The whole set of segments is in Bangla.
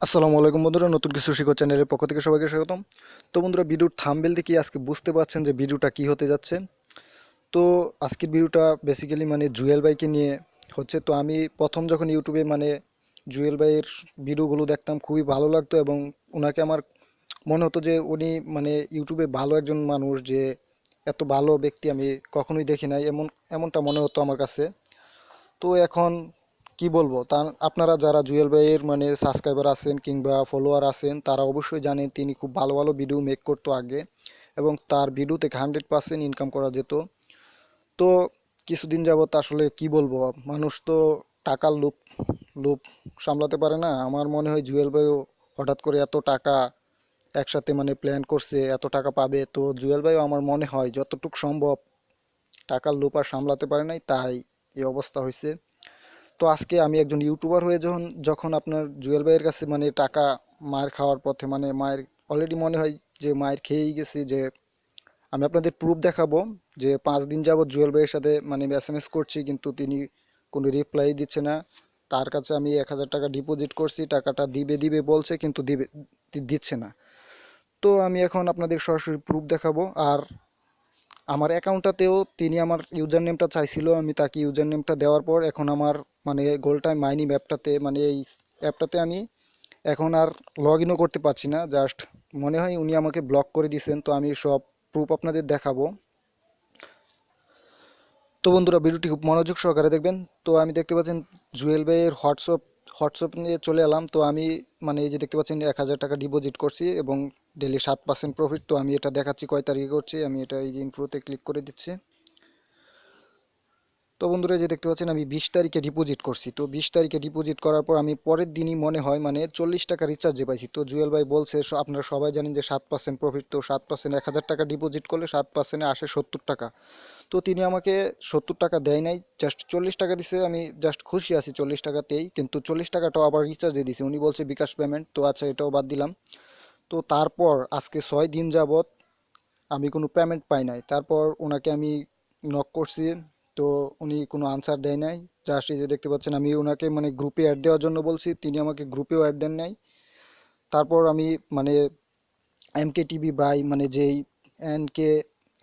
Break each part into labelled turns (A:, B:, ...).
A: আসসালামু আলাইকুম বন্ধুরা, নতুন কিছু শিখো চ্যানেলের পক্ষ থেকে সবাইকে স্বাগতম। তো বন্ধুরা, ভিডিওর থাম্বনেল দেখে আজকে বুঝতে পারছেন যে ভিডিওটা কি হতে যাচ্ছে। তো আজকের ভিডিওটা বেসিক্যালি জুয়েল ভাইকে নিয়ে হচ্ছে। তো আমি প্রথম যখন ইউটিউবে জুয়েল ভাইয়ের ভিডিওগুলো দেখতাম, খুবই ভালো লাগতো এবং ওনাকে আমার মনে হতো যে উনি ইউটিউবে ভালো একজন মানুষ, যে এত ভালো ব্যক্তি আমি কখনোই দেখি নাই, এমনটা মনে হতো আমার কাছে। তো এখন কি বলবো, তা আপনারা যারা জুয়েল ভাইয়ের সাবস্ক্রাইবার আছেন কিংবা ফলোয়ার আছেন, তারা অবশ্যই জানেন তিনি খুব ভালো ভালো ভিডিও মেক করতো আগে, এবং তার ভিডিও থেকে 100% ইনকাম করা যেত। তো কিছুদিন যাবত আসলে কি বলবো, মানুষ তো টাকার লোভ লোভ সামলাতে পারে না। আমার মনে হয় জুয়েল ভাইও হঠাৎ করে এত টাকা একসাথে প্ল্যান করছে, এত টাকা পাবে। তো জুয়েল ভাইও আমার মনে হয় যতটুকু সম্ভব টাকার লোভ আর সামলাতে পারে নাই, তাই এই অবস্থা হয়েছে। তো আজকে আমি একজন ইউটিউবার হয়ে যখন যখন আপনার জুয়েল ভাইয়ের কাছে টাকা মার খাওয়ার পথে, মায়ের অলরেডি মনে হয় যে মায়ের খেয়েই গেছি, যে আমি আপনাদের প্রুফ দেখাবো যে 5 দিন যাবত জুয়েল ভাইয়ের সাথে এসএমএস করছি, কিন্তু তিনি কোনো রিপ্লাই দিচ্ছে না। তার কাছে আমি 1000 টাকা ডিপোজিট করছি, টাকাটা দিবে দিবে বলছে, কিন্তু দিচ্ছে না। তো আমি এখন আপনাদের সরাসরি প্রুফ দেখাবো। আর আমার অ্যাকাউন্টটাতেও তিনি আমার ইউজার নেমটা চাইছিল, আমি তাকে ইউজার নেমটা দেওয়ার পর এখন আমার গোল টাইম মাইনিং অ্যাপটাতে, এই অ্যাপটাতে আমি এখন আর লগ ইনও করতে পারছি না। জাস্ট মনে হয় উনি আমাকে ব্লক করে দিয়েছেন। তো আমি সব প্রুফ আপনাদের দেখাবো। তো বন্ধুরা, ভিডিওটি খুব মনোযোগ সহকারে দেখবেন। তো আমি দেখতে পাচ্ছেন জুয়েল ভাইয়ের হোয়াটসঅ্যাপ নিয়ে চলে এলাম। তো আমি এই যে দেখতে পাচ্ছেন 1000 টাকা ডিপোজিট করছি এবং ডেলি 7% প্রফিট। তো আমি এটা দেখাচ্ছি কয় তারিখে করছি। আমি এটা এই যে ইনফোতে ক্লিক করে দিচ্ছি। তো বন্ধুরা, এই যে দেখতে পাচ্ছেন আমি 20 তারিখে ডিপোজিট করছি। তো 20 তারিখে ডিপোজিট করার পর আমি পরের দিনই মনে হয় 40 টাকা রিচার্জে পাইছি। তো জুয়েল ভাই বলছে, আপনারা সবাই জানেন যে 7% প্রফিট। তো 7% 1000 টাকা ডিপোজিট করলে 7% আসে 70 টাকা। তো তিনি আমাকে 70 টাকা দেয় নাই, জাস্ট 40 টাকা দিছে। আমি জাস্ট খুশি আছি 40 টাকাতেই, কিন্তু 40 টাকাটাও আবার রিচার্জে দিছে। উনি বলছে বিকাশ পেমেন্ট, তো আচ্ছা এটাও বাদ দিলাম। তো তারপর আজকে 6 দিন যাবত আমি কোনো পেমেন্ট পাই নাই। তারপর ওনাকে আমি নক করছি, তো উনি কোনো আনসার দেয় নাই। জাস্ট এই যে দেখতে পাচ্ছেন আমি ওনাকে গ্রুপে অ্যাড দেওয়ার জন্য বলছি, তিনি আমাকে গ্রুপেও অ্যাড দেন নাই। তারপর আমি মানে এমকে টিভি বাই যেই এনকে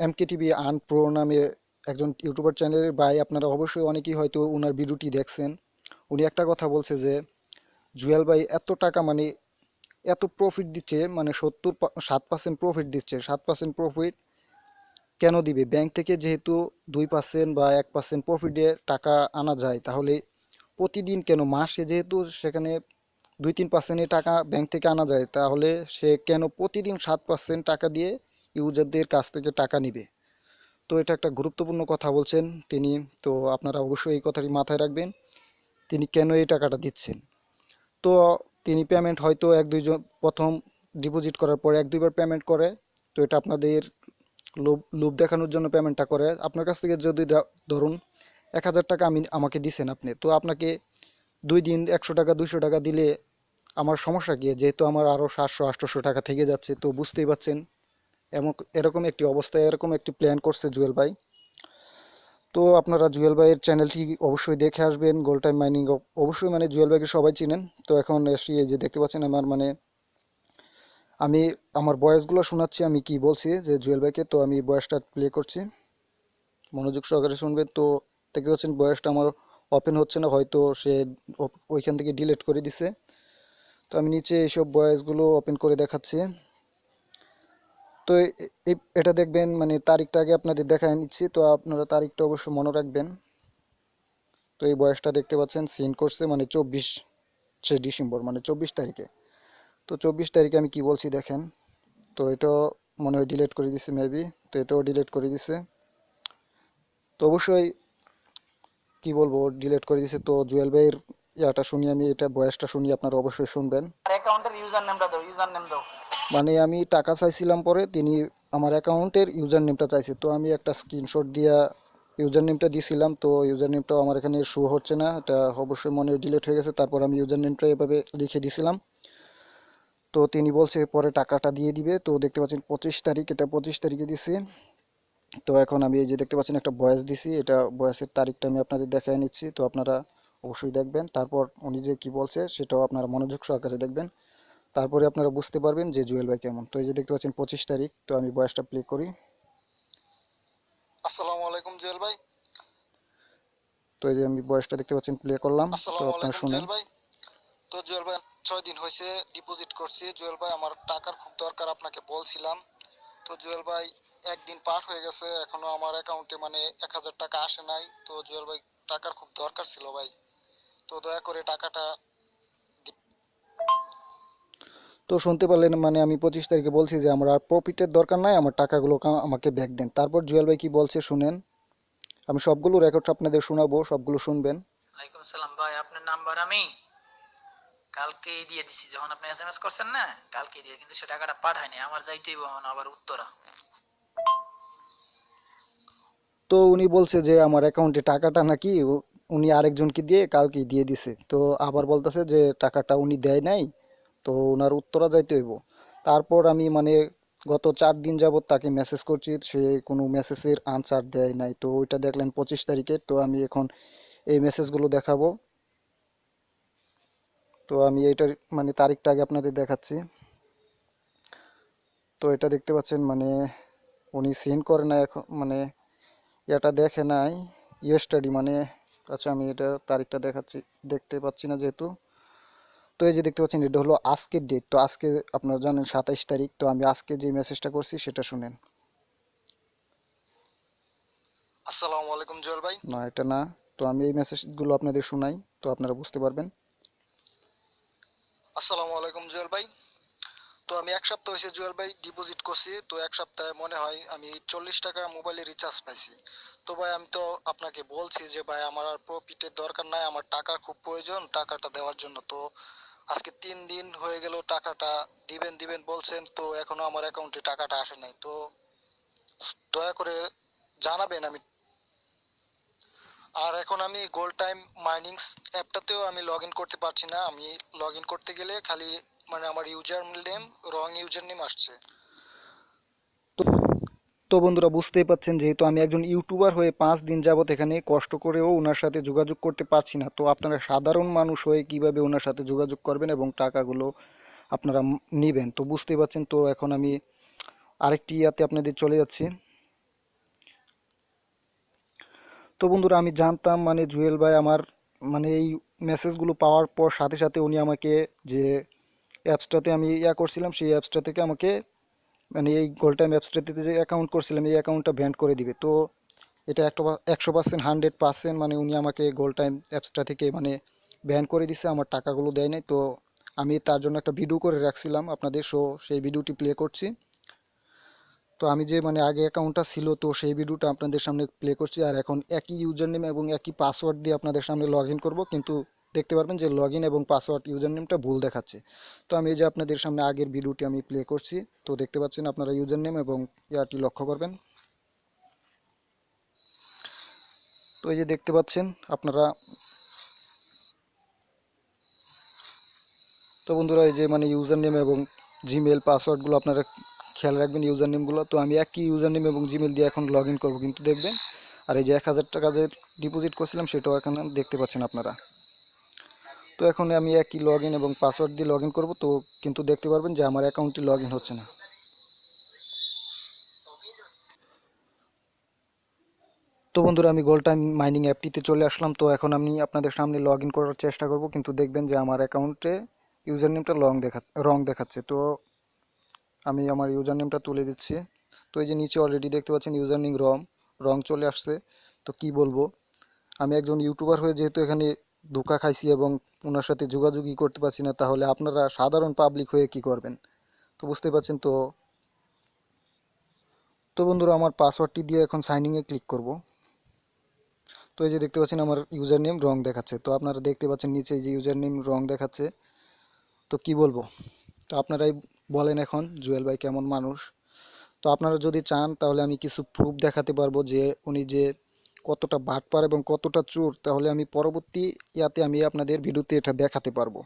A: এমকে টিভি আন প্রো নামে একজন ইউটিউবার চ্যানেলের ভাই, আপনারা অবশ্যই অনেকেই হয়তো ওনার ভিডিওটি দেখছেন। উনি একটা কথা বলছে যে জুয়েল ভাই এত টাকা এত প্রফিট দিচ্ছে, 7% প্রফিট দিচ্ছে। 7% প্রফিট কেন দিবে? ব্যাংক থেকে যেহেতু 2% বা 1% প্রফিটে টাকা আনা যায়, তাহলে প্রতিদিন কেন, মাসে যেহেতু সেখানে 2-3% টাকা ব্যাংক থেকে আনা যায়, তাহলে সে কেন প্রতিদিন 7% টাকা দিয়ে ইউজারদের কাছ থেকে টাকা নিবে? তো এটা একটা গুরুত্বপূর্ণ কথা বলছেন তিনি। তো আপনারা অবশ্যই এই কথাটি মাথায় রাখবেন, তিনি কেন এই টাকাটা দিচ্ছেন। তো তিনি পেমেন্ট হয়তো এক দুইজন প্রথম ডিপোজিট করার পর 1-2 বার পেমেন্ট করে। তো এটা আপনাদের লোভ লোভ দেখানোর জন্য পেমেন্টটা করে। আপনার কাছ থেকে যদি ধরুন 1000 টাকা আমাকে দিছেন আপনি, তো আপনাকে 2 দিন 100 টাকা 200 টাকা দিলে আমার সমস্যা কি? যেহেতু আমার আরও 700-800 টাকা থেকে যাচ্ছে। তো বুঝতেই পাচ্ছেন এমন এরকম একটি অবস্থায় এরকম একটি প্ল্যান করছে জুয়েল ভাই। তো আপনারা জুয়েল ভাইয়ের চ্যানেলটি অবশ্যই দেখে আসবেন, গোল টাইম মাইনিং। অবশ্যই জুয়েল ভাইকে সবাই চিনেন। তো এখন এসে এই যে দেখতে পাচ্ছেন আমার আমি আমার ভয়েসগুলো শোনাচ্ছি, আমি কি বলছি যে জুয়েল ভাইকে। তো আমি ভয়েসটা প্লে করছি, মনোযোগ সহকারে শুনবেন। তো দেখতে পাচ্ছেন ভয়েসটা আমার ওপেন হচ্ছে না, হয়তো সে ওইখান থেকে ডিলিট করে দিছে। তো আমি নিচে এইসব ভয়েসগুলো ওপেন করে দেখাচ্ছি। তো এটা দেখবেন, তারিখটা আগে আপনাদের দেখায় নিচ্ছি, তো আপনারা তারিখটা অবশ্যই মনে রাখবেন। তো এই ভয়েসটা দেখতে পাচ্ছেন সিন করছে 24শে ডিসেম্বর, 24 তারিখে। তো 24 তারিখে আমি কি বলছি দেখেন। তো এটাও মনে হয় ডিলিট করে দিছে মেবি। তো এটাও ডিলিট করে দিছে। তো অবশ্যই কি বলবো, ডিলিট করে দিছে। তো জুয়েল ভাইয়ের ইয়াটা শুনি, আমি এটা ভয়েসটা শুনি, আপনারা অবশ্যই শুনবেন। অ্যাকাউন্টের ইউজার নেমটা দাও, ইউজার নেম দাও। আমি টাকা চাইছিলাম, পরে তিনি আমার অ্যাকাউন্টের ইউজার নেমটা চাইছে। তো আমি একটা স্ক্রিনশট দিয়া ইউজার নেমটা দিয়েছিলাম। তো ইউজার নেমটাও আমার এখানে শো হচ্ছে না, এটা অবশ্যই মনে হয় ডিলিট হয়ে গেছে। তারপর আমি ইউজার নেমটা এভাবে লিখে দিয়েছিলাম। তো তিনি বলছে পরে টাকাটা দিয়ে দিবে। তো দেখতে পাচ্ছেন 25 তারিখ, এটা 25 তারিখে দিছি। তো এখন আমি এই যে দেখতে পাচ্ছেন একটা ভয়েস দিছি, এটা ভয়েসের তারিখটা আমি আপনাদের দেখায় নিচ্ছি। তো আপনারা অবশ্যই দেখবেন। তারপর উনি যে কি বলছে সেটাও আপনারা মনোযোগ সহকারে দেখবেন। তারপরে আপনারা বুঝতে পারবেন যে জুয়েল ভাই কেমন। তো এই যে দেখতে পাচ্ছেন 25 তারিখ, তো আমি বয়সটা প্লে করি। আসসালামু আলাইকুম জুয়েল ভাই। তো এই যে আমি বয়সটা দেখতে পাচ্ছেন প্লে করলাম, তো
B: আসসালামু
A: আপনারা
B: আলাইকুম
A: শুনেন।
B: জুয়েল ভাই। তো জুয়েল ভাই, 6 দিন হয়েছে ডিপোজিট করছি। জুয়েল ভাই, আমার টাকার খুব দরকার, আপনাকে বলছিলাম। তো জুয়েল ভাই, একদিন পার হয়ে গেছে, এখনো আমার অ্যাকাউন্টে মানে 1,000 টাকা আসে নাই। তো জুয়েল ভাই, টাকার খুব দরকার ছিল ভাই। তো দয়া করে টাকাটা
A: তো শুনতে পারলেন, মানে আমি 25 তারিখে বলছি যে আমার আর প্রফিটের দরকার নাই, আমার টাকাগুলো আমাকে ব্যাক দেন। তারপর জুয়েল ভাই কি বলছে শুনেন। আমি সবগুলো রেকর্ড আপনাদের শোনাবো, সবগুলো শুনবেন।
B: ওয়ালাইকুম আসসালাম ভাই, আপনার নাম্বার আমি কালকেই দিয়ে দিছি, যখন আপনি এসএমএস করছেন না, কালকেই দিয়ে, কিন্তু সে টাকাটা পাঠায়নি। আমার যাইতেই আবার উত্তরা।
A: তো উনি বলছে যে আমার অ্যাকাউন্টে টাকাটা নাকি উনি আরেকজনকে দিয়ে কালকে দিয়ে দিছে। তো আবার বলতেছে যে টাকাটা উনি দেয় নাই, তো ওনার উত্তরা যাইতে হইব। তারপর আমি মানে গত 4 দিন যাবত তাকে মেসেজ করছি, সে কোনো মেসেজের আনসার দেয় নাই। তো ওইটা দেখলেন 25 তারিখে। তো আমি এখন এই মেসেজগুলো দেখাবো। তো আমি এইটার মানে তারিখটা আগে আপনাদের দেখাচ্ছি। তো এটা দেখতে পাচ্ছেন মানে উনি সেন্ড করে না এখন, মানে এটা দেখে নাই ইয়েস্টারডি মানে। আচ্ছা আমি এটা তারিখটা দেখাচ্ছি, দেখতে পাচ্ছি না যেহেতু। তো এই যে দেখতে পাচ্ছেন এটা হলো আজকের ডেট। তো আজকে আপনারা জানেন 27 তারিখ। তো আমি আজকে যে মেসেজটা করছি সেটা শুনেন।
B: আসসালামু আলাইকুম জুয়েল ভাই।
A: না এটা না। তো আমি এই মেসেজগুলো আপনাদের শোনাই, তো আপনারা বুঝতে পারবেন।
B: আসসালামু আলাইকুম জুয়েল ভাই। তো আমি 1 সপ্তাহ হয়েছে জুয়েল ভাই ডিপোজিট করছি। তো 1 সপ্তাহে মনে হয় আমি 40 টাকা মোবাইলে রিচার্জ পাইছি। তো ভাই, আমি তো আপনাকে বলছি যে ভাই, আমার আর প্রফিটের দরকার নাই, আমার টাকার খুব প্রয়োজন টাকাটা দেওয়ার জন্য। তো আজকে 3 দিন হয়ে গেল, টাকাটা দিবেন দিবেন বলছেন, তো এখনো আমার অ্যাকাউন্টে টাকাটা আসে নাই। তো দয়া করে জানাবেন। আর এখন আমি গোল্ড টাইম মাইনিংস অ্যাপটাতেও আমি লগ ইন করতে পারছি না। আমি লগ ইন করতে গেলে খালি মানে আমার ইউজার নেম, রং ইউজার নেম আসছে।
A: তো তো বন্ধুরা বুঝতেই পাচ্ছেন, যেহেতু আমি একজন ইউটিউবার হয়ে 5 দিন যাবত এখানে কষ্ট করেও ওনার সাথে যোগাযোগ করতে পারছি না। তো আপনারা সাধারণ মানুষ হয়ে কিভাবে ওনার সাথে যোগাযোগ করবেন এবং টাকাগুলো আপনারা নিবেন, তো বুঝতেই পারছেন। তো এখন আমি আরেকটি ইয়াতে আপনাদের চলে যাচ্ছি। তো বন্ধুরা আমি জানতাম মানে জুয়েল ভাই আমার মানে এই মেসেজগুলো পাওয়ার পর সাথে সাথে উনি আমাকে যে অ্যাপসটাতে আমি ইয়া করছিলাম সেই অ্যাপসটা থেকে আমাকে মানে এই গোল্ড টাইম অ্যাপসটাতে যে অ্যাকাউন্ট করছিলাম এই অ্যাকাউন্টটা ব্যান করে দিবে। তো এটা 100%, 100% মানে উনি আমাকে গোল্ড টাইম অ্যাপসটা থেকে মানে ব্যান করে দিছে, আমার টাকাগুলো দেয় নাই। তো আমি তার জন্য একটা ভিডিও করে রাখছিলাম আপনাদের, সেই ভিডিওটি প্লে করছি। তো আমি যে মানে আগে অ্যাকাউন্টটা ছিল, তো সেই ভিডিওটা আপনাদের সামনে প্লে করছি। আর এখন একই ইউজার নেম এবং একই পাসওয়ার্ড দিয়ে আপনাদের সামনে লগ ইন করবো, কিন্তু দেখতে পারবেন যে লগ ইন এবং পাসওয়ার্ড ইউজার নেমটা ভুল দেখাচ্ছে। তো আমি এই যে আপনাদের সামনে আগের ভিডিওটি আমি প্লে করছি, তো দেখতে পাচ্ছেন আপনারা ইউজার নেম এবং ইয়ারটি লক্ষ্য করবেন। তো এই যে দেখতে পাচ্ছেন আপনারা। তো বন্ধুরা এই যে মানে ইউজার নেম এবং জিমেল পাসওয়ার্ডগুলো আপনারা খেয়াল রাখবেন, ইউজার নেমগুলো। তো আমি একই ইউজার নেম এবং জিমেল দিয়ে এখন লগ ইন করবো, কিন্তু দেখবেন আর এই যে 1,000 টাকা যে ডিপোজিট করছিলাম সেটাও এখানে দেখতে পাচ্ছেন আপনারা। তো এখন আমি একই লগ ইন এবং পাসওয়ার্ড দিয়ে লগ ইন করবো, তো কিন্তু দেখতে পারবেন যে আমার অ্যাকাউন্টটি লগ ইন হচ্ছে না। তো বন্ধুরা আমি গোল্ড টাইম মাইনিং অ্যাপটিতে চলে আসলাম। তো এখন আমি আপনাদের সামনে লগ ইন করার চেষ্টা করব, কিন্তু দেখবেন যে আমার অ্যাকাউন্টে ইউজার নেমটা রং দেখাচ্ছে। তো আমি আমার ইউজার নেমটা তুলে দিচ্ছি। তো এই যে নিচে অলরেডি দেখতে পাচ্ছেন ইউজার নেম রং চলে আসছে। তো কি বলবো, আমি একজন ইউটিউবার হয়ে যেহেতু এখানে ধোঁকা খাইছি এবং ওনার সাথে যোগাযোগই করতে পারছি না, তাহলে আপনারা সাধারণ পাবলিক হয়ে কি করবেন, তো বুঝতে পারছেন। তো বন্ধুরা আমার পাসওয়ার্ডটি দিয়ে এখন সাইনিংয়ে ক্লিক করব। তো এই যে দেখতে পাচ্ছেন আমার ইউজার নেম রং দেখাচ্ছে। তো আপনারা দেখতে পাচ্ছেন নিচে এই যে ইউজার নেম রং দেখাচ্ছে। তো কি বলবো, তো আপনারাই বলেন এখন জুয়েল ভাই কেমন মানুষ। তো আপনারা যদি চান তাহলে আমি কিছু প্রুফ দেখাতে পারবো যে উনি যে কতটা বাটপার এবং কতটা চোর, তাহলে আমি পরবর্তী ইয়াতে আমি আপনাদের ভিডিওতে এটা দেখাতে পারবো।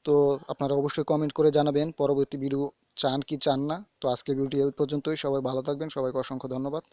A: তো আপনারা অবশ্যই কমেন্ট করে জানাবেন পরবর্তী ভিডিও চান কি চান না। তো আজকের ভিডিওটি এই পর্যন্তই, সবাই ভালো থাকবেন, সবাইকে অসংখ্য ধন্যবাদ।